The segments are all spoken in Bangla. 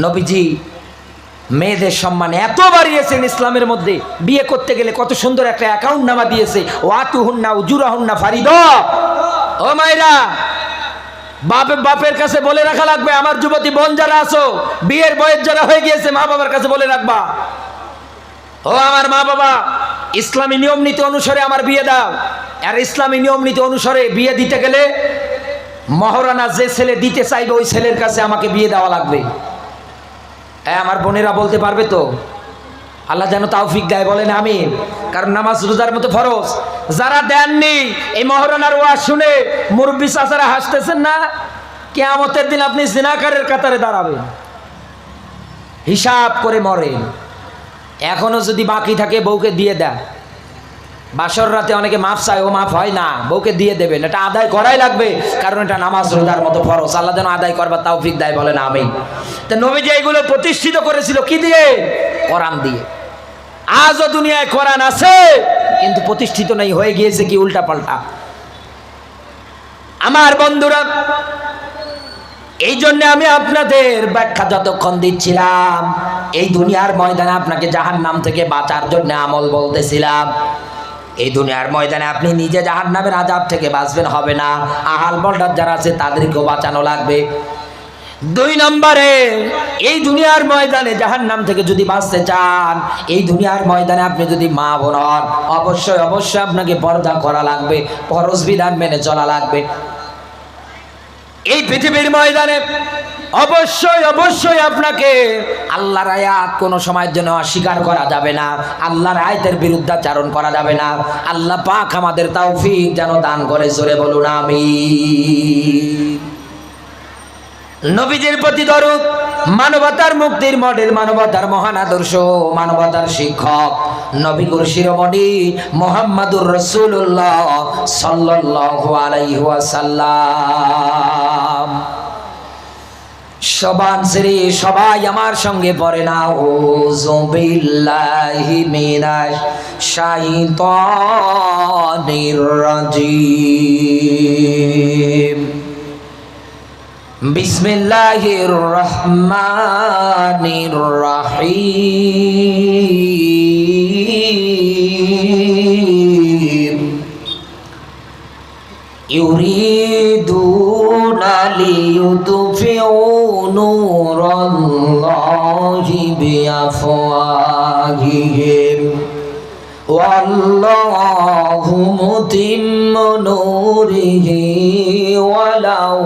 নবীজি মেয়েদের সম্মান এত বাড়িয়েছেন ইসলামের মধ্যে। বিয়ে করতে গেলে কত সুন্দর একটা অ্যাকাউন্ট নামা দিয়েছে, ওয়াতুহুন্না উজুরাহুন্না ফারিদা। ও মায়েরা, বাপের কাছে বলে রাখা লাগবে, আমার যুবতী বোন যারা আছো, বিয়ের বয়স যারা হয়ে গিয়েছে, মা বাবার কাছে বলে রাখবা, ও আমার মা বাবা, ইসলামী নিয়ম নীতি অনুসারে আমার বিয়ে দাও। আর ইসলামী নিয়ম নীতি অনুসারে বিয়ে দিতে গেলে মহারানা যে ছেলে দিতে চাইবে ওই ছেলের কাছে আমাকে বিয়ে দেওয়া লাগবে। আমার বোনেরা বলতে পারবে তো? আল্লাহ যেন তৌফিক দেয়, বলেন আমিন। কারণ নামাজ রোজার মতো ফরজ। যারা দেননি এই মহারানার ওয়াজ শুনে মুরব্বি চাচারা হাসতেছেন না, কিয়ামতের দিন আপনি জিনাকারের কাতারে দাঁড়াবেন, হিসাব করে মরেন। এখনো যদি বাকি থাকে বউকে দিয়ে দেয়। বাসর রাতে অনেকে মাফ চায়, ও মাফ হয় না, বউকে দিয়ে দেবেন, এটা আদায় করাই লাগবে, কারণ এটা নামাজ রোজার মতো ফরজ। আল্লাহ যেন আদায় করবার তৌফিক দেয়, বলেন আমিন। তো নবীজি এগুলো প্রতিষ্ঠিত করেছিল কি দিয়ে? কোরআন দিয়ে। আজও দুনিয়ায় কোরআন আছে, কিন্তু প্রতিষ্ঠিত নেই, হয়ে গিয়েছে কি উল্টা পাল্টা। আমার বন্ধুরা, এই জন্য আমি আপনাদের ব্যাখ্যা যতক্ষণ দিচ্ছিলাম, এই দুনিয়ার ময়দানে আপনাকে জাহান্নাম থেকে বাঁচার জন্য আমল বলতেছিলাম। এই দুনিয়ার ময়দানে আপনি নিজে জাহান্নামের আযাব থেকে বাঁচবেন হবে না, আহাল বলদার যারা আছে তাদেরকেও বাঁচানো লাগবে। 2 নম্বরে, এই দুনিয়ার ময়দানে জাহান্নাম থেকে যদি বাঁচতে চান, এই দুনিয়ার ময়দানে আপনি যদি মা বোন হন, অবশ্যই অবশ্যই আপনাকে পর্দা করা লাগবে, ফরজ বিধান মেনে চলা লাগবে। এই পৃথিবীর ময়দানে অবশ্যই অবশ্যই আপনাকে আল্লাহর আয়াত কোনো সময়ের জন্য অস্বীকার করা যাবে না, আল্লাহর আয়াতের বিরুদ্ধাচারণ করা যাবে না। আল্লাহ পাক আমাদের তৌফিক যেন দান করে, জোরে বলুন আমিন। নবীজির প্রতি দরুদ, মানবতার মুক্তির মডেল, মানবতার মহান আদর্শ, মানবতার শিক্ষক নবীর শিরোমণি মুহাম্মাদুর রাসূলুল্লাহ সাল্লাল্লাহু আলাইহি ওয়াসাল্লাম। সবাই আমার সঙ্গে পড়ে না, আউযু বিল্লাহি মিনাশ শাইতানির রাজিম। বিসমিল্লাহির রহমানির রহিম। ইউরিদুনা লিইউতফিউ নূরাল্লাহি বিআফওয়াহিহিম ওয়াল্লাহু মুতিম্মু নূরিহি ওয়ালাউ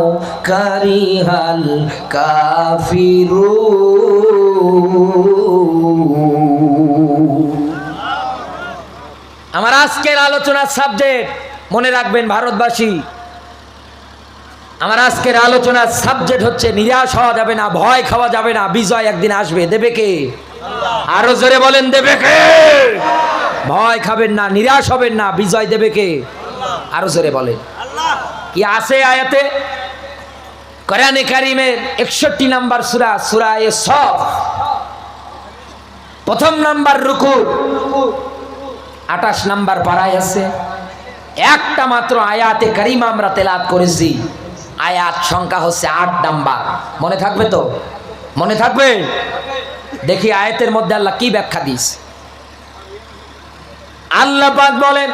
কারিহাল কাফিরুন। আমার আজকের আলোচনার সাবজেক্ট মনে রাখবেন ভারতবাসী, আমার আজকের আলোচনার সাবজেক্ট হচ্ছে নিরাশ হওয়া যাবে না, ভয় খাওয়া যাবে না, বিজয় একদিন আসবে। দেবে কে? আরো জোরে বলেন, দেবে কে? ভয় খাবেন না, নিরাশ হবেন না, বিজয় দেবে কে? আরো জোরে বলেন। কি আছে আয়াতে? কোরআনে কারীমের 61 নম্বর সূরা, সূরা সফ, 1 নম্বর রুকু, 28 নম্বর পারায় আছে। একটা মাত্র আয়াতে কারিমা আমরা তেলাওয়াত করেছি, আয়াত সংখ্যা হচ্ছে 8 নাম্বার। মনে থাকবে তো? মনে থাকবে? দেখি আয়াতের মধ্যে আল্লাহ কি ব্যাখ্যা দিয়েছে। আল্লাহ পাক বলেন,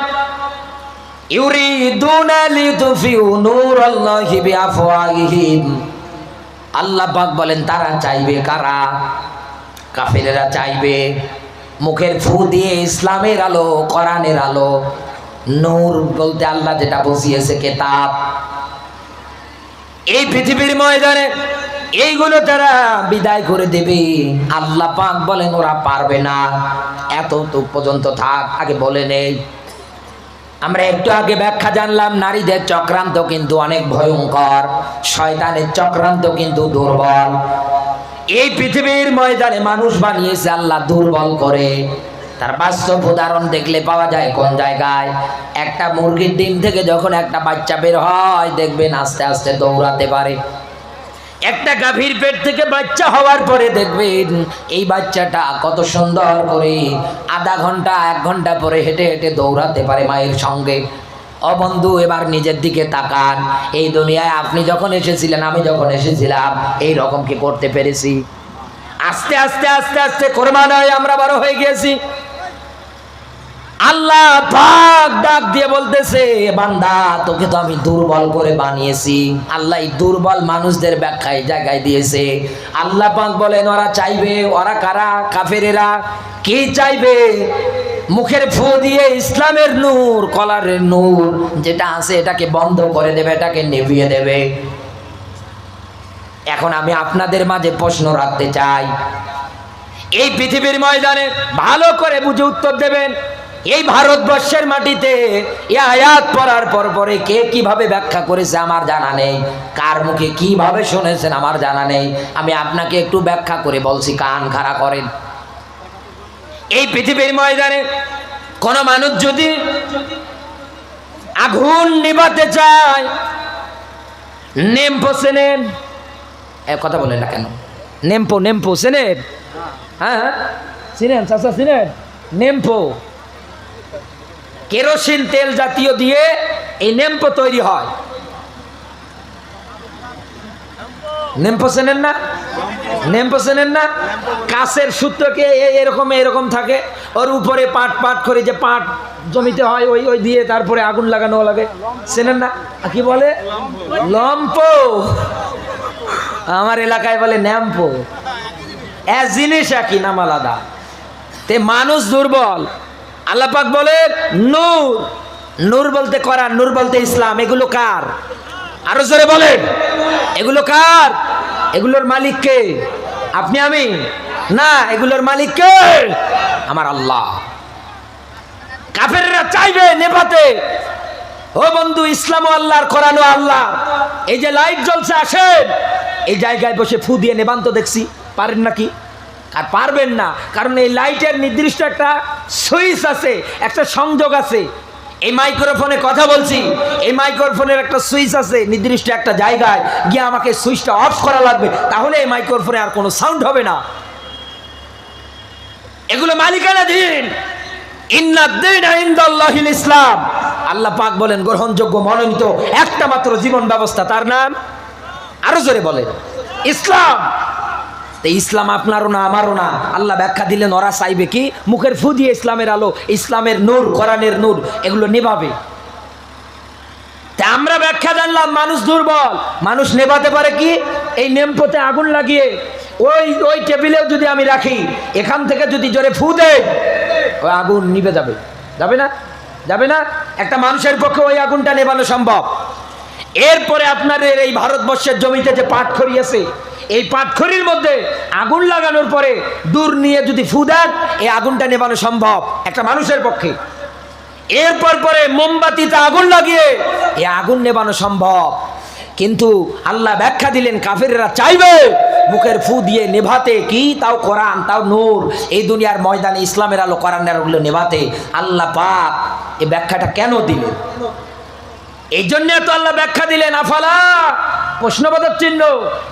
ইউরিদুনা লিতুফিউ নূরাল্লাহি বিআফওয়াহিহিম। আল্লাহ পাক বলেন, তারা চাইবে কারা? কাফেরেরা চাইবে মুখের ফু দিয়ে ইসলামের আলো, কোরআনের আলো, নূর বলতে আল্লাহ যেটা বুঝিয়েছে কিতাব, এই পৃথিবীর ময়দানে এইগুলো তারা বিদায় করে দেবে। আল্লাহ পাক বলেন ওরা পারবে না। এত তো পর্যন্ত থাক, আগে বলে নেই, আমরা একটু আগে ব্যাখ্যা জানলাম, নারীদের চক্রান্ত কিন্তু অনেক ভয়ঙ্কর, শয়তানের চক্রান্ত কিন্তু দুর্বল। এই পৃথিবীর ময়দানে মানুষ বানিয়েছে আল্লাহ দুর্বল করে। তার বাস্তব উদাহরণ দেখলে পাওয়া যায় কোন জায়গায়? একটা মুরগির ডিম থেকে যখন একটা বাচ্চা বের হয়, দেখবেন আস্তে আস্তে দৌড়াতে পারে। একটা গাভীর পেট থেকে বাচ্চা হওয়ার পরে দেখবেন এই বাচ্চাটা কত সুন্দর করে আধা ঘন্টা 1 ঘন্টা পরে হেঁটে হেঁটে দৌড়াতে পারে মায়ের সঙ্গে। ও বন্ধু, এবার নিজের দিকে তাকান। এই দুনিয়ায় আপনি যখন এসেছিলেন, আমি যখন এসেছিলাম, এই রকম কি করতে পেরেছি? আস্তে আস্তে আস্তে আস্তে কোরবান হয়ে আমরা বড় হয়ে গেছি। আল্লাহ পাক ডাক দিয়ে বলতেছে, বান্দা তোকে তো আমি দুর্বল করে বানিয়েছি। আল্লাহ এই দুর্বল মানুষদের ব্যাখ্যায় জায়গায় দিয়েছে। আল্লাহ পাক বলেন, ওরা চাইবে, ওরা কারা? কাফেরেরা। কি চাইবে? মুখের ফু দিয়ে ইসলামের নূর, কলারের নূর যেটা আছে এটাকে বন্ধ করে দেবে, এটাকে নিভিয়ে দেবে। এখন আমি আপনাদের মাঝে প্রশ্ন রাখতে চাই, এই পৃথিবীর ময়দানে ভালো করে বুঝে উত্তর দেবেন। এই ভারতবর্ষের মাটিতে এই আয়াত পড়ার পরে কে কিভাবে ব্যাখ্যা করেছে আমার জানা নেই, কার মুখে কিভাবে শুনেছেন আমার জানা নেই। আমি আপনাকে একটু ব্যাখ্যা করে বলছি, কান খাড়া করেন। এই পৃথিবীর ময়দানে কোন মানুষ যদি আগুন নিভাতে চায়, নেমপো চেনেন? কথা বলেন না কেন? নেমপো চেনেন? হ্যাঁ চিনেন চাচা, চিনেন? নেমপো কেরোসিন তেল জাতীয় দিয়ে এই নেমপো তৈরি হয়। নেমপো চেনেন না? নেমপো চেনেন না? কাছের সূত্রকে এরকম এরকম থাকে, ওর উপরে পাট পাট করে যে পাট জমিতে হয়, ওই ওই দিয়ে তারপরে আগুন লাগানো লাগে। চেনেন না? কি বলে? লম্পো। আমার এলাকায় বলে ন্যাম্পো। জিনিস একই, নাম আলাদা। তে মানুষ দুর্বল। আল্লাহ পাক বলে নূর। নূর বলতে কোরআন, নূর বলতে ইসলাম। এগুলো কার? আরো জোরে বলেন, এগুলো কার? এগুলোর মালিক কে? আপনি? আমি? না, এগুলোর মালিক কে? আমার আল্লাহ। কাফেররা চাইবে নেভাতে। ও বন্ধু, ইসলাম ও আল্লাহর, কোরআন ও আল্লাহ। এই যে লাইট জ্বলছে, আসেন এই জায়গায় বসে ফু দিয়ে নেবান তো দেখছি। পারেন নাকি? আর পারবেন না, কারণ এই লাইটের নির্দিষ্ট একটা সুইচ আছে, একটা সংযোগ আছে। এই মাইক্রোফোনে কথা বলছি, এই মাইক্রোফোনের একটা সুইচ আছে, নির্দিষ্ট একটা জায়গায় গিয়ে আমাকে সুইচটা অফ করা লাগবে, তাহলে এই মাইক্রোফোনে আর কোনো সাউন্ড হবে না। এগুলো মালিকানাধীন। ইন্নাদ-দীনা ইনদাল্লাহিল ইসলাম। আল্লাহ পাক বলেন গ্রহণযোগ্য মনোনীত একটা মাত্র জীবন ব্যবস্থা, তার নাম, আরো জোরে বলেন, ইসলাম। ইসলাম আপনারও না, আমারও না। আল্লাহ ব্যাখ্যা দিলেন, ওরা চাইবে কি? মুখের ফু দিয়ে ইসলামের আলো, ইসলামের নূর, কোরআনের নূর এগুলো নেভাবে। তা আমরা ব্যাখ্যা জানলাম, মানুষ দুর্বল। মানুষ নেভাতে পারে কি? এই নেমপোতে আগুন লাগিয়ে ওই ওই টেবিলেও যদি আমি রাখি, এখান থেকে যদি জোরে ফু দেয়, ওই আগুন নিভে যাবে। যাবে না? যাবে না? একটা মানুষের পক্ষে ওই আগুনটা নেভানো সম্ভব। এরপরে আপনাদের এই ভারতবর্ষের জমিতে যে পাটখড়ি আছে, এই পাটখড়ির মধ্যে আগুন লাগানোর পরে দূর নিয়ে যদি ফু দেন, এই আগুনটা নেভানো সম্ভব একটা মানুষের পক্ষে। এরপর পরে মোমবাতিতে আগুন লাগিয়ে এই আগুন নেভানো সম্ভব। কিন্তু আল্লাহ ব্যাখ্যা দিলেন, কাফেররা চাইবে মুখের ফু দিয়ে নেভাতে কি? তাও কোরআন, তাও নূর, এই দুনিয়ার ময়দানে ইসলামের আলো, কোরআনের আলোগুলো নেভাতে। আল্লাহ পাক এই ব্যাখ্যাটা কেন দিলেন? এই জন্য তো আল্লাহ ব্যাখ্যা দিলেন। আফালা, প্রশ্নবোধক চিহ্ন,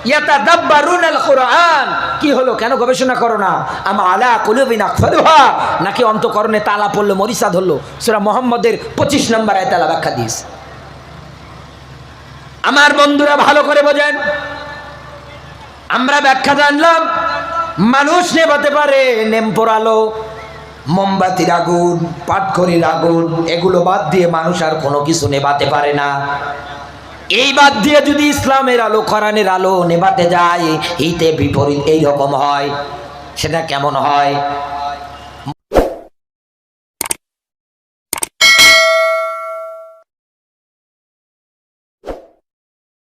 ইয়াতাদাব্বারুনাল কুরআন। কি হলো? কেন গবেষণা করো না? আম আলা কুলুবিন আকফালুহা, নাকি অন্তঃকরণে তালা পড়লো, মরিচা ধরলো? সূরা মুহাম্মদের 25 নম্বর আয়াতে আল্লাহ ব্যাখ্যা দিয়েছে। আমার বন্ধুরা ভালো করে বোঝেন, আমরা ব্যাখ্যা জানলাম, মানুষ নেভাতে পারে নেমপোর আলো, মোমবাতির আগুন, পাটখড়ির আগুন, এগুলো বাদ দিয়ে মানুষ আর কোনো কিছু নেভাতে পারে না। এই বাদ দিয়ে যদি ইসলামের আলো, কোরআনের আলো নেভাতে যায়, হিতে বিপরীত এইরকম হয়। সেটা কেমন হয়?